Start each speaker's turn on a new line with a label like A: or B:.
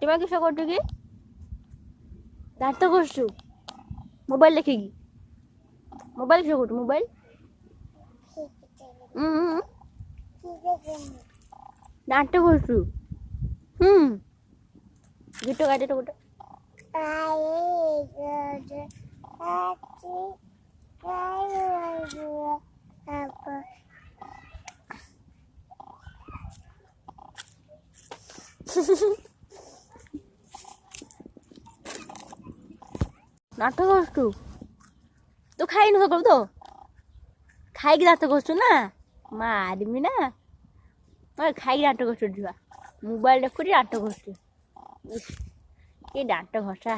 A: ଏବା କିସ କରୁଛୁ କି? ଦାନ୍ତ ଘଷୁଛୁ ମୋବାଇଲ ଦେଖିକି? ମୋବାଇଲ କିସ କରୁଛୁ ମୋବାଇଲ? ଦାନ୍ତ ଘଷୁଛୁ? ଗୀତ ଗାଇଦେ ତ ଗୋଟେ। ଦାନ୍ତ ଘଷୁଛୁ? ତୁ ଖାଇନୁ ସକାଳୁ ତ? ଖାଇକି ଦାନ୍ତ ଘଷୁଛୁ ନା? ମାରିମି ନା। ଖାଇକି ଦାନ୍ତ ଘଷୁଛୁ ଛୁଆ। ମୋବାଇଲ ଦେଖୁଛି ଦାନ୍ତ ଘଷୁଛୁ। କି ଦାନ୍ତ ଘଷା।